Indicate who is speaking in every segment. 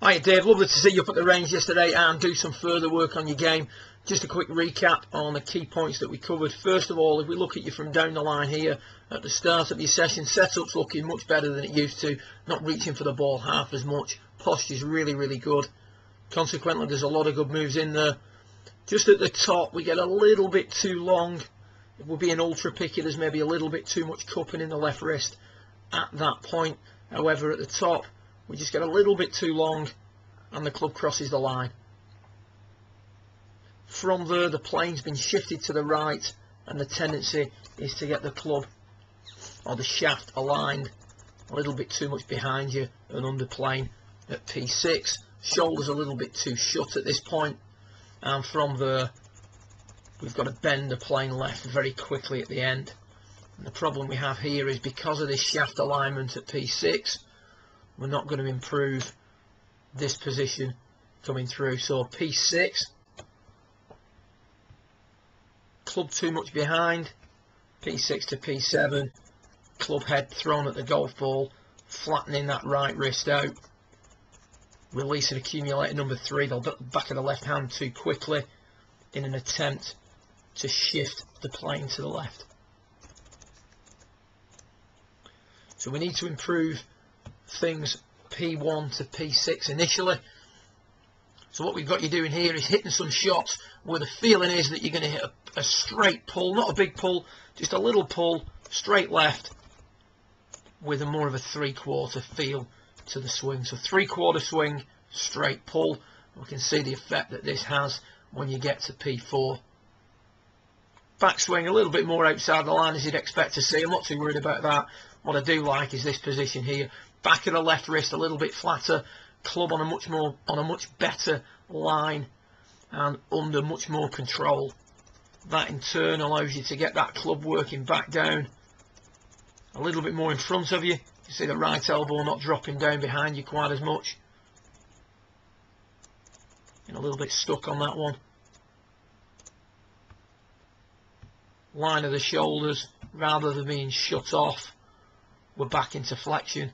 Speaker 1: Hi Dave, lovely to see you up at the range yesterday and do some further work on your game. Just a quick recap on the key points that we covered. First of all, if we look at you from down the line here at the start of your session, setup's looking much better than it used to, not reaching for the ball half as much. Posture's really good. Consequently, there's a lot of good moves in there. Just at the top, we get a little bit too long. If we're being ultra picky, there's maybe a little bit too much cupping in the left wrist at that point. However, at the top, we just get a little bit too long and the club crosses the line. From there, the plane's been shifted to the right and the tendency is to get the club or the shaft aligned a little bit too much behind you and under plane at P6. Shoulders a little bit too shut at this point, and from there we've got to bend the plane left very quickly at the end. And the problem we have here is because of this shaft alignment at P6, we're not going to improve this position coming through. So P6, club too much behind, P6 to P7, club head thrown at the golf ball, flattening that right wrist out, releasing accumulator number 3, the back of the left hand too quickly in an attempt to shift the plane to the left. So we need to improve things P1 to P6 initially. So what we've got you doing here is hitting some shots where the feeling is that you're going to hit a straight pull, not a big pull, just a little pull, straight left, with a more of a 3/4 feel to the swing. So 3/4 swing, straight pull. We can see the effect that this has when you get to P4. Backswing a little bit more outside the line as you'd expect to see. I'm not too worried about that. What I do like is this position here. Back of the left wrist a little bit flatter, club on a much better line and under much more control. That in turn allows you to get that club working back down a little bit more in front of you. You see the right elbow not dropping down behind you quite as much. And a little bit stuck on that one. Line of the shoulders, rather than being shut off, we're back into flexion.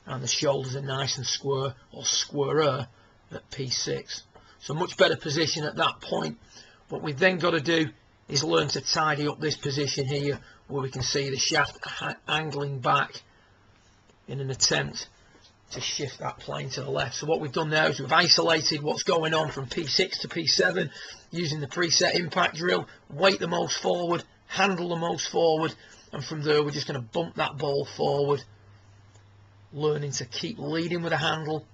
Speaker 1: And the shoulders are nice and square, or squarer, at P6. So much better position at that point. What we've then got to do is learn to tidy up this position here, where we can see the shaft angling back in an attempt to shift that plane to the left. So what we've done now is we've isolated what's going on from P6 to P7 using the preset impact drill, weight the most forward, handle the most forward, and from there we're just going to bump that ball forward, learning to keep leading with a handle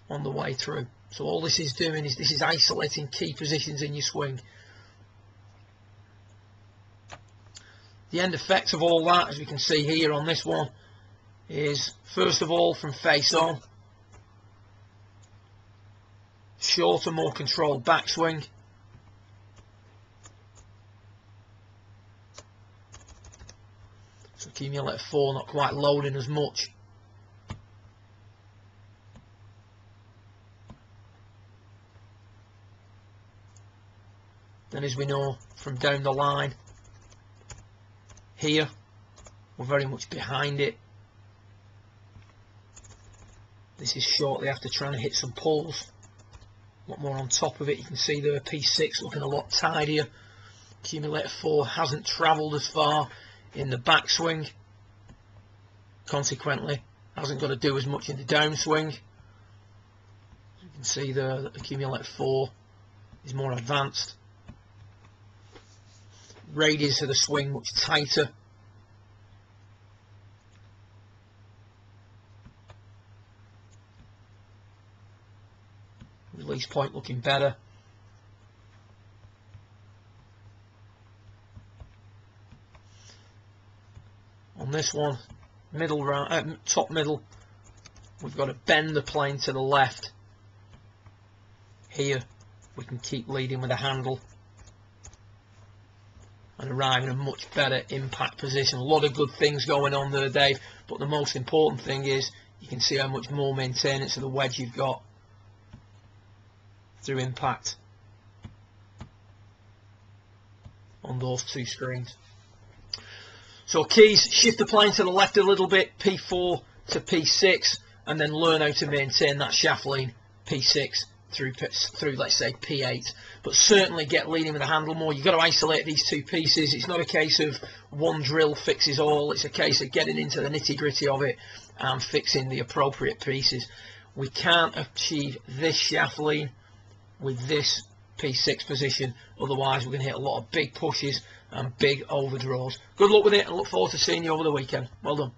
Speaker 1: on the way through. So all this is doing is this is isolating key positions in your swing. The end effect of all that, as we can see here on this one, is first of all from face on, shorter, more controlled backswing. So accumulator 4 not quite loading as much. Then, as we know from down the line here, we're very much behind it. This is shortly after trying to hit some pulls. A lot more on top of it. You can see there P6 looking a lot tidier. Accumulator 4 hasn't travelled as far in the backswing. Consequently, hasn't got to do as much in the downswing. You can see there that Accumulator 4 is more advanced. Radius of the swing much tighter. Release point looking better. On this one, middle round, top middle, we've got to bend the plane to the left. Here we can keep leading with a handle and arrive in a much better impact position. A lot of good things going on there, Dave, but the most important thing is you can see how much more maintenance of the wedge you've got through impact on those two screens. So keys, shift the plane to the left a little bit, P4 to P6, and then learn how to maintain that shaft lean P6 through let's say P8. But certainly get leaning with the handle more. You've got to isolate these two pieces. It's not a case of one drill fixes all. It's a case of getting into the nitty gritty of it and fixing the appropriate pieces. We can't achieve this shaft lean with this P6 position, otherwise we're going to hit a lot of big pushes and big overdraws. Good luck with it, and look forward to seeing you over the weekend. Well done.